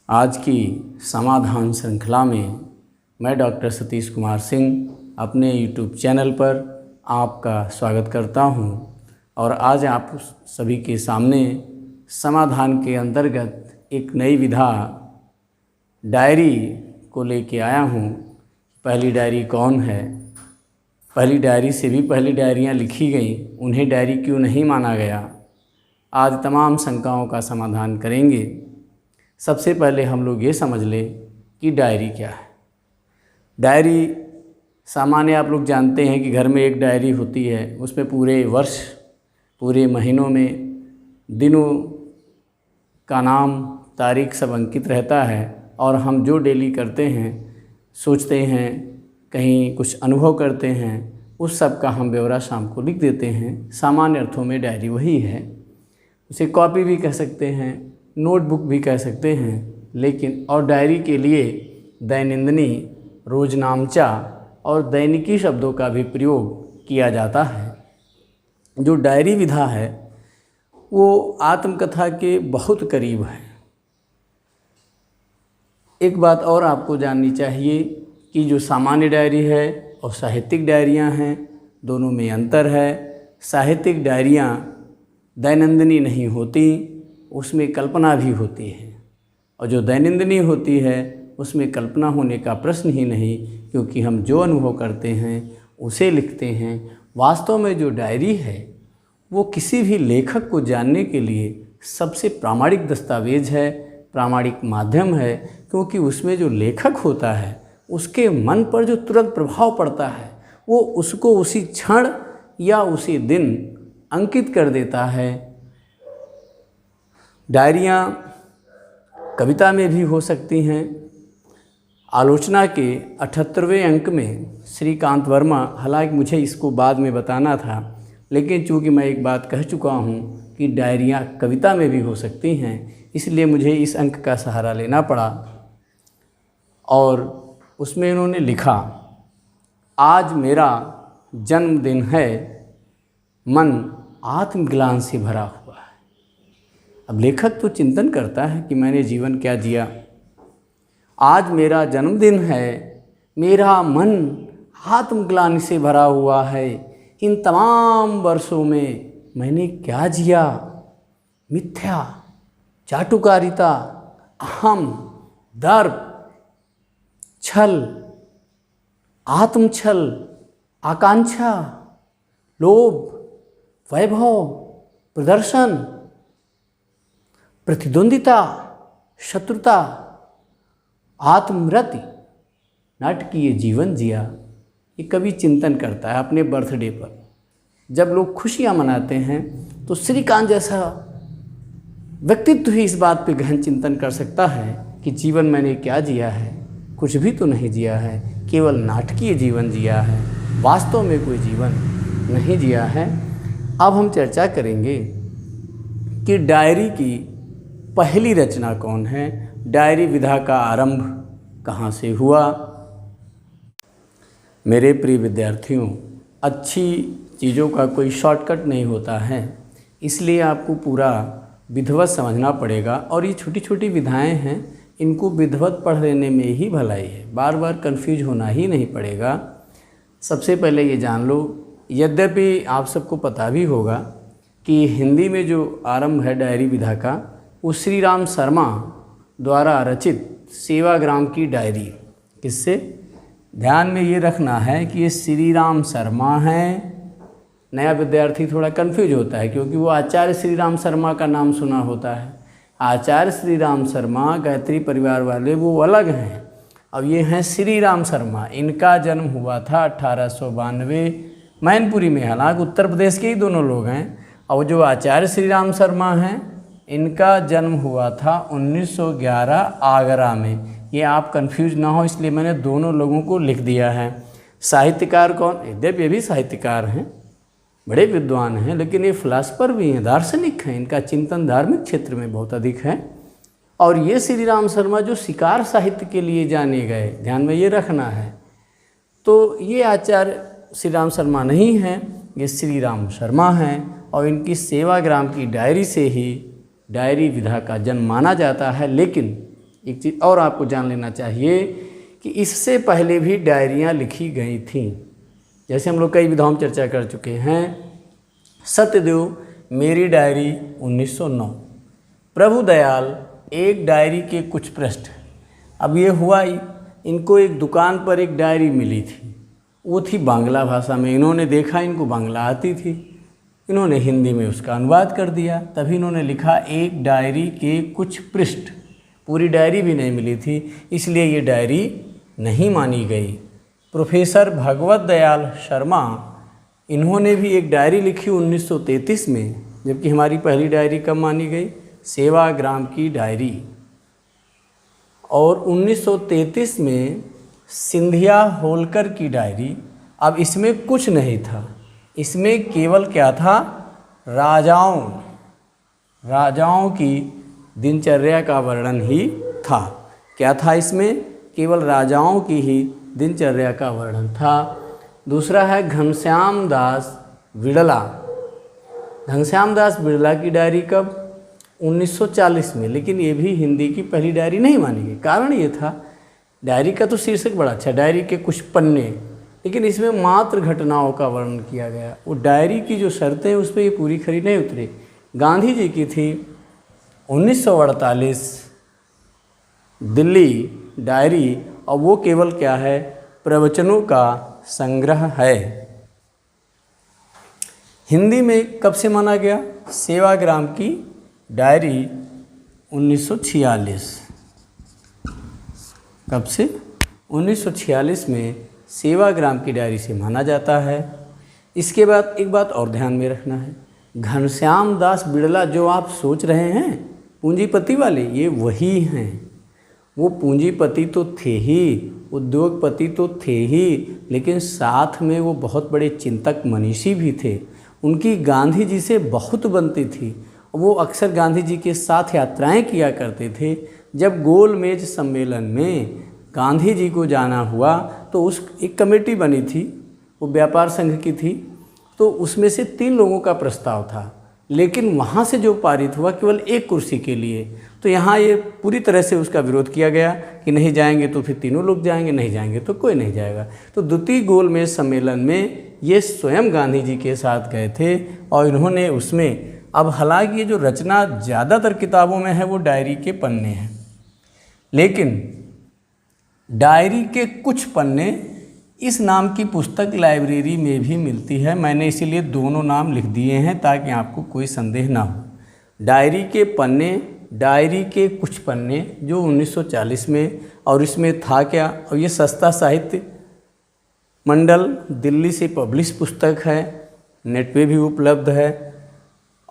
आज की समाधान श्रृंखला में मैं डॉक्टर सतीश कुमार सिंह अपने यूट्यूब चैनल पर आपका स्वागत करता हूं और आज आप सभी के सामने समाधान के अंतर्गत एक नई विधा डायरी को लेके आया हूं। पहली डायरी कौन है? पहली डायरी से भी पहली डायरियां लिखी गईं, उन्हें डायरी क्यों नहीं माना गया? आज तमाम शंकाओं का समाधान करेंगे। सबसे पहले हम लोग ये समझ लें कि डायरी क्या है। डायरी सामान्य आप लोग जानते हैं कि घर में एक डायरी होती है, उसमें पूरे वर्ष, पूरे महीनों में दिनों का नाम, तारीख सब अंकित रहता है और हम जो डेली करते हैं, सोचते हैं, कहीं कुछ अनुभव करते हैं, उस सब का हम ब्यौरा शाम को लिख देते हैं। सामान्य अर्थों में डायरी वही है। उसे कॉपी भी कह सकते हैं, नोटबुक भी कह सकते हैं, लेकिन और डायरी के लिए दैनंदिनी, रोजनामचा और दैनिकी शब्दों का भी प्रयोग किया जाता है। जो डायरी विधा है वो आत्मकथा के बहुत करीब है। एक बात और आपको जाननी चाहिए कि जो सामान्य डायरी है और साहित्यिक डायरियां हैं, दोनों में अंतर है। साहित्यिक डायरियां दैनंदिनी नहीं होती, उसमें कल्पना भी होती है, और जो दैनंदिनी होती है उसमें कल्पना होने का प्रश्न ही नहीं, क्योंकि हम जो अनुभव करते हैं उसे लिखते हैं। वास्तव में जो डायरी है वो किसी भी लेखक को जानने के लिए सबसे प्रामाणिक दस्तावेज है, प्रामाणिक माध्यम है, क्योंकि उसमें जो लेखक होता है उसके मन पर जो तुरंत प्रभाव पड़ता है वो उसको उसी क्षण या उसी दिन अंकित कर देता है। डायरियाँ कविता में भी हो सकती हैं। आलोचना के 78वें अंक में श्रीकांत वर्मा, हालांकि मुझे इसको बाद में बताना था, लेकिन चूँकि मैं एक बात कह चुका हूँ कि डायरियाँ कविता में भी हो सकती हैं, इसलिए मुझे इस अंक का सहारा लेना पड़ा। और उसमें इन्होंने लिखा, आज मेरा जन्मदिन है, मन आत्मग्लानि से भरा हुआ है। अब लेखक तो चिंतन करता है कि मैंने जीवन क्या जिया। आज मेरा जन्मदिन है, मेरा मन आत्मग्लानि से भरा हुआ है। इन तमाम वर्षों में मैंने क्या जिया? मिथ्या, चाटुकारिता, अहम, दर्प, छल, आत्मछल, आकांक्षा, लोभ, वैभव, प्रदर्शन, प्रतिद्वंदिता, शत्रुता, आत्मरति, नाटकीय जीवन जिया। ये कवि चिंतन करता है अपने बर्थडे पर। जब लोग खुशियाँ मनाते हैं तो श्रीकांत जैसा व्यक्तित्व ही इस बात पे गहन चिंतन कर सकता है कि जीवन मैंने क्या जिया है? कुछ भी तो नहीं जिया है, केवल नाटकीय जीवन जिया है, वास्तव में कोई जीवन नहीं जिया है। अब हम चर्चा करेंगे कि डायरी की पहली रचना कौन है, डायरी विधा का आरंभ कहाँ से हुआ। मेरे प्रिय विद्यार्थियों, अच्छी चीज़ों का कोई शॉर्टकट नहीं होता है, इसलिए आपको पूरा विधिवत समझना पड़ेगा। और ये छोटी छोटी विधाएं हैं, इनको विधिवत पढ़ लेने में ही भलाई है, बार बार कंफ्यूज होना ही नहीं पड़ेगा। सबसे पहले ये जान लो, यद्यपि आप सबको पता भी होगा कि हिंदी में जो आरंभ है डायरी विधा का, वो श्री राम शर्मा द्वारा रचित सेवाग्राम की डायरी। किससे? ध्यान में ये रखना है कि ये श्री राम शर्मा हैं। नया विद्यार्थी थोड़ा कंफ्यूज होता है क्योंकि वो आचार्य श्री राम शर्मा का नाम सुना होता है। आचार्य श्री राम शर्मा गायत्री परिवार वाले वो अलग हैं, अब ये हैं श्री राम शर्मा। इनका जन्म हुआ था 1892 मैनपुरी में, हालांकि उत्तर प्रदेश के ही दोनों लोग हैं। और जो आचार्य श्री राम शर्मा हैं, इनका जन्म हुआ था 1911 आगरा में। ये आप कंफ्यूज ना हो इसलिए मैंने दोनों लोगों को लिख दिया है। साहित्यकार कौन? यद्यपि ये भी साहित्यकार हैं, बड़े विद्वान हैं, लेकिन ये फिलासफर भी हैं, दार्शनिक हैं। इनका चिंतन धार्मिक क्षेत्र में बहुत अधिक है। और ये श्री राम शर्मा जो शिकार साहित्य के लिए जाने गए, ध्यान में ये रखना है। तो ये आचार्य श्री राम शर्मा नहीं हैं, ये श्री राम शर्मा हैं। और इनकी सेवाग्राम की डायरी से ही डायरी विधा का जन्म माना जाता है। लेकिन एक चीज़ और आपको जान लेना चाहिए कि इससे पहले भी डायरियाँ लिखी गई थीं। जैसे हम लोग कई विधाओं में चर्चा कर चुके हैं। सत्यदेव मेरी डायरी 1909, प्रभु दयाल एक डायरी के कुछ पृष्ठ। अब ये हुआ ही, इनको एक दुकान पर एक डायरी मिली थी, वो थी बांग्ला भाषा में। इन्होंने देखा इनको बांग्ला आती थी, इन्होंने हिंदी में उसका अनुवाद कर दिया। तभी इन्होंने लिखा एक डायरी के कुछ पृष्ठ। पूरी डायरी भी नहीं मिली थी, इसलिए ये डायरी नहीं मानी गई। प्रोफेसर भगवत दयाल शर्मा, इन्होंने भी एक डायरी लिखी 1933 में, जबकि हमारी पहली डायरी कब मानी गई? सेवाग्राम की डायरी। और 1933 में सिंधिया होलकर की डायरी। अब इसमें कुछ नहीं था, इसमें केवल क्या था? राजाओं की दिनचर्या का वर्णन ही था। क्या था इसमें? केवल राजाओं की ही दिनचर्या का वर्णन था। दूसरा है घनश्याम दास बिड़ला। घनश्याम दास बिड़ला की डायरी कब? 1940 में, लेकिन ये भी हिंदी की पहली डायरी नहीं मानी गई। कारण ये था, डायरी का तो शीर्षक बड़ा अच्छा, डायरी के कुछ पन्ने, लेकिन इसमें मात्र घटनाओं का वर्णन किया गया। वो डायरी की जो शर्तें हैं उस पर ये पूरी खरी नहीं उतरी। गांधी जी की थी 1948 दिल्ली डायरी, और वो केवल क्या है? प्रवचनों का संग्रह है। हिंदी में कब से माना गया? सेवाग्राम की डायरी 1946। कब से? 1946 में सेवाग्राम की डायरी से माना जाता है। इसके बाद एक बात और ध्यान में रखना है, घनश्याम दास बिड़ला जो आप सोच रहे हैं पूंजीपति वाले, ये वही हैं। वो पूंजीपति तो थे ही, उद्योगपति तो थे ही, लेकिन साथ में वो बहुत बड़े चिंतक मनीषी भी थे। उनकी गांधी जी से बहुत बनती थी। वो अक्सर गांधी जी के साथ यात्राएं किया करते थे। जब गोलमेज सम्मेलन में गांधी जी को जाना हुआ तो उस एक कमेटी बनी थी, वो व्यापार संघ की थी, तो उसमें से 3 लोगों का प्रस्ताव था, लेकिन वहाँ से जो पारित हुआ केवल 1 कुर्सी के लिए। तो यहाँ ये पूरी तरह से उसका विरोध किया गया कि नहीं जाएंगे तो फिर 3 लोग जाएंगे, नहीं जाएंगे तो कोई नहीं जाएगा। तो द्वितीय गोलमेज सम्मेलन में ये स्वयं गांधी जी के साथ गए थे और इन्होंने उसमें, अब हालांकि ये जो रचना ज़्यादातर किताबों में है वो डायरी के पन्ने हैं, लेकिन डायरी के कुछ पन्ने इस नाम की पुस्तक लाइब्रेरी में भी मिलती है। मैंने इसीलिए दोनों नाम लिख दिए हैं ताकि आपको कोई संदेह ना हो। डायरी के पन्ने, डायरी के कुछ पन्ने जो 1940 में, और इसमें था क्या? और ये सस्ता साहित्य मंडल दिल्ली से पब्लिश पुस्तक है, नेट पे भी उपलब्ध है।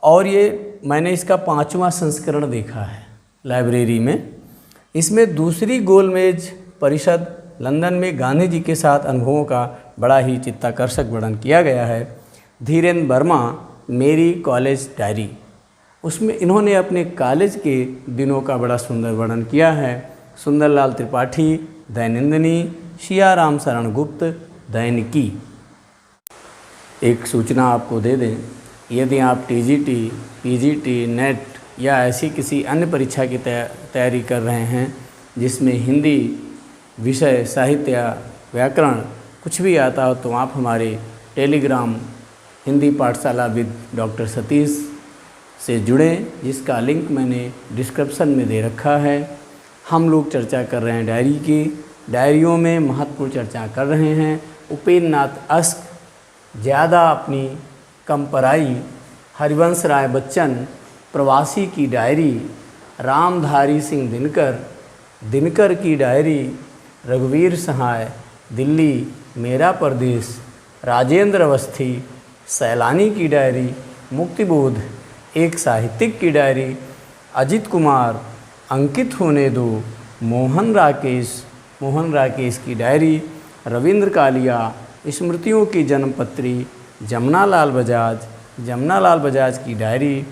और ये मैंने इसका 5वां संस्करण देखा है लाइब्रेरी में। इसमें दूसरी गोलमेज परिषद लंदन में गांधी जी के साथ अनुभवों का बड़ा ही चित्ताकर्षक वर्णन किया गया है। धीरेन्द्र वर्मा मेरी कॉलेज डायरी, उसमें इन्होंने अपने कॉलेज के दिनों का बड़ा सुंदर वर्णन किया है। सुंदरलाल त्रिपाठी दैनंदिनी, सियाराम शरण गुप्त दैनिकी। एक सूचना आपको दे दें, यदि आप टीजीटी, पीजीटी, नेट या ऐसी किसी अन्य परीक्षा की तैयारी कर रहे हैं जिसमें हिंदी विषय, साहित्य, व्याकरण कुछ भी आता हो, तो आप हमारे टेलीग्राम हिंदी पाठशाला विद डॉक्टर सतीश से जुड़ें, जिसका लिंक मैंने डिस्क्रिप्शन में दे रखा है। हम लोग चर्चा कर रहे हैं डायरी की। डायरियों में महत्वपूर्ण चर्चा कर रहे हैं। उपेंद्र नाथ अस्क ज़्यादा अपनी कम पराई, हरिवंश राय बच्चन प्रवासी की डायरी, रामधारी सिंह दिनकर की डायरी, रघुवीर सहाय दिल्ली मेरा प्रदेश, राजेंद्र अवस्थी सैलानी की डायरी, मुक्तिबोध एक साहित्यिक की डायरी, अजित कुमार अंकित होने दो, मोहन राकेश की डायरी, रविंद्र कालिया स्मृतियों की जन्मपत्री, जमुनालाल बजाज की डायरी,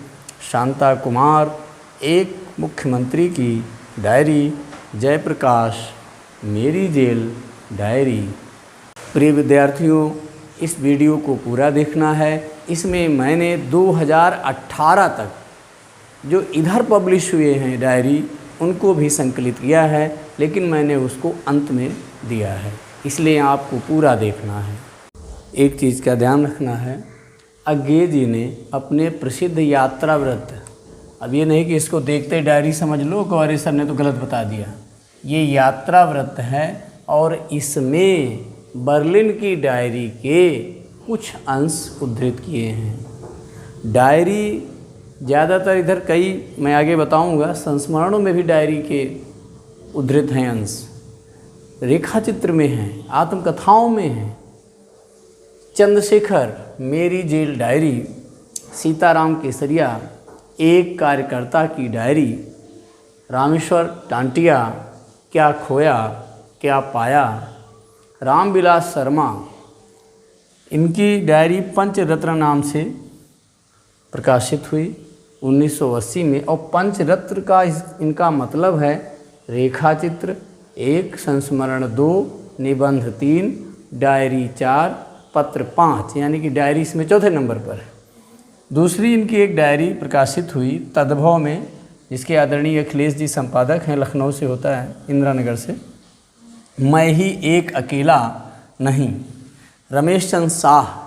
शांता कुमार एक मुख्यमंत्री की डायरी, जयप्रकाश मेरी जेल डायरी। प्रिय विद्यार्थियों, इस वीडियो को पूरा देखना है। इसमें मैंने 2018 तक जो इधर पब्लिश हुए हैं डायरी, उनको भी संकलित किया है, लेकिन मैंने उसको अंत में दिया है, इसलिए आपको पूरा देखना है। एक चीज़ का ध्यान रखना है, अज्ञे जी ने अपने प्रसिद्ध यात्रा व्रत, अब ये नहीं कि इसको देखते डायरी समझ लो कि अरे सर ने तो गलत बता दिया, ये यात्रा व्रत है और इसमें बर्लिन की डायरी के कुछ अंश उद्धृत किए हैं। डायरी ज़्यादातर इधर कई मैं आगे बताऊंगा संस्मरणों में भी डायरी के उद्धृत हैं अंश, रेखा चित्र में हैं, आत्मकथाओं में हैं। चंद्रशेखर मेरी जेल डायरी, सीताराम केसरिया एक कार्यकर्ता की डायरी, रामेश्वर टांटिया क्या खोया क्या पाया, रामविलास शर्मा इनकी डायरी पंचरत्न नाम से प्रकाशित हुई 1980 में। और पंचरत्न का इनका मतलब है रेखा चित्र 1, संस्मरण 2, निबंध 3, डायरी 4, पत्र 5, यानी कि डायरी इसमें चौथे नंबर पर है। दूसरी इनकी एक डायरी प्रकाशित हुई तद्भव में, जिसके आदरणीय अखिलेश जी संपादक हैं, लखनऊ से होता है, इंदिरा नगर से। मैं ही एक अकेला नहीं, रमेश चंद्र शाह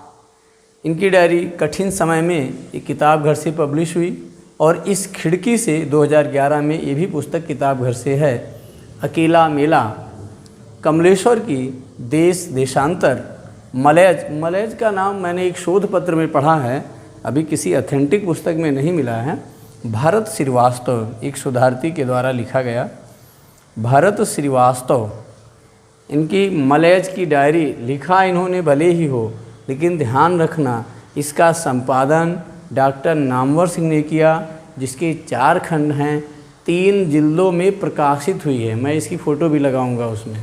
इनकी डायरी कठिन समय में एक किताब घर से पब्लिश हुई। और इस खिड़की से 2011 में ये भी पुस्तक किताब घर से है, अकेला मेला। कमलेश्वर की देश देशांतर, मलयज का नाम मैंने एक शोध पत्र में पढ़ा है, अभी किसी ऑथेंटिक पुस्तक में नहीं मिला है। भारत श्रीवास्तव एक शोधार्थी के द्वारा लिखा गया, भारत श्रीवास्तव इनकी मलयज की डायरी लिखा इन्होंने भले ही हो, लेकिन ध्यान रखना इसका संपादन डॉक्टर नामवर सिंह ने किया, जिसके 4 खंड हैं, 3 जिल्दों में प्रकाशित हुई है। मैं इसकी फ़ोटो भी लगाऊंगा उसमें।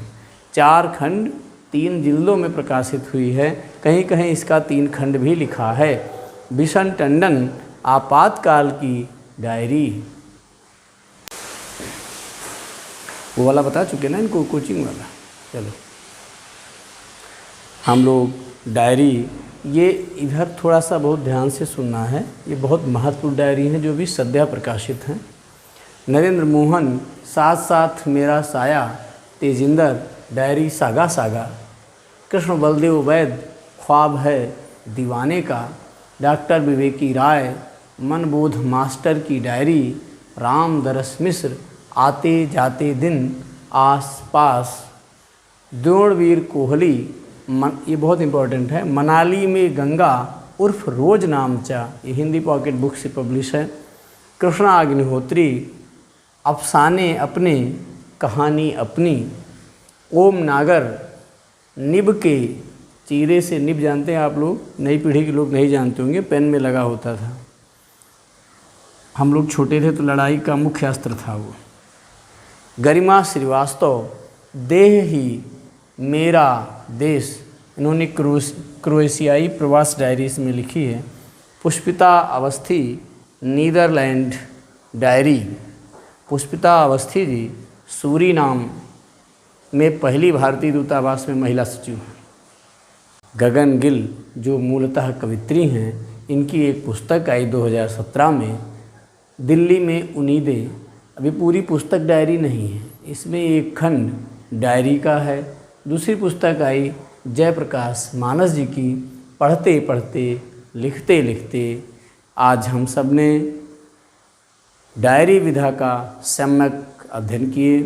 4 खंड 3 जिल्दों में प्रकाशित हुई है, कहीं कहीं इसका 3 खंड भी लिखा है। बिशन टंडन आपातकाल की डायरी, वो वाला बता चुके ना इनको, कोचिंग वाला। चलो हम लोग डायरी, ये इधर थोड़ा सा बहुत ध्यान से सुनना है, ये बहुत महत्वपूर्ण डायरी हैं जो भी सद्या प्रकाशित हैं। नरेंद्र मोहन साथ साथ मेरा साया, Tejinder diary saga saga, Krishna Baldev Vaid ख्वाब है दीवाने का, डॉक्टर विवेकी राय मनबोध मास्टर की डायरी, राम दरस मिश्र आते जाते दिन आस पास, द्रोणवीर कोहली ये बहुत इम्पोर्टेंट है, मनाली में गंगा उर्फ रोज नामचा, ये हिंदी पॉकेट बुक से पब्लिश है। कृष्णा अग्निहोत्री अफसाने अपने कहानी अपनी, ओम नागर निब के चीरे से, निब जानते हैं आप लोग, नई पीढ़ी के लोग नहीं जानते होंगे, पेन में लगा होता था, हम लोग छोटे थे तो लड़ाई का मुख्य अस्त्र था वो। गरिमा श्रीवास्तव देह ही मेरा देश, इन्होंने क्रोएशियाई प्रवास डायरीज में लिखी है। Pushpita Awasthi Netherlands diary, Pushpita Awasthi ji Suriname में पहली भारतीय दूतावास में महिला सचिव हैं। गगन गिल जो मूलतः कवित्री हैं, इनकी एक पुस्तक आई 2017 में, दिल्ली में उम्मीदें। अभी पूरी पुस्तक डायरी नहीं है, इसमें एक खंड डायरी का है। दूसरी पुस्तक आई जयप्रकाश मानस जी की, पढ़ते पढ़ते लिखते लिखते आज हम सब ने डायरी विधा का सम्यक अध्ययन किए।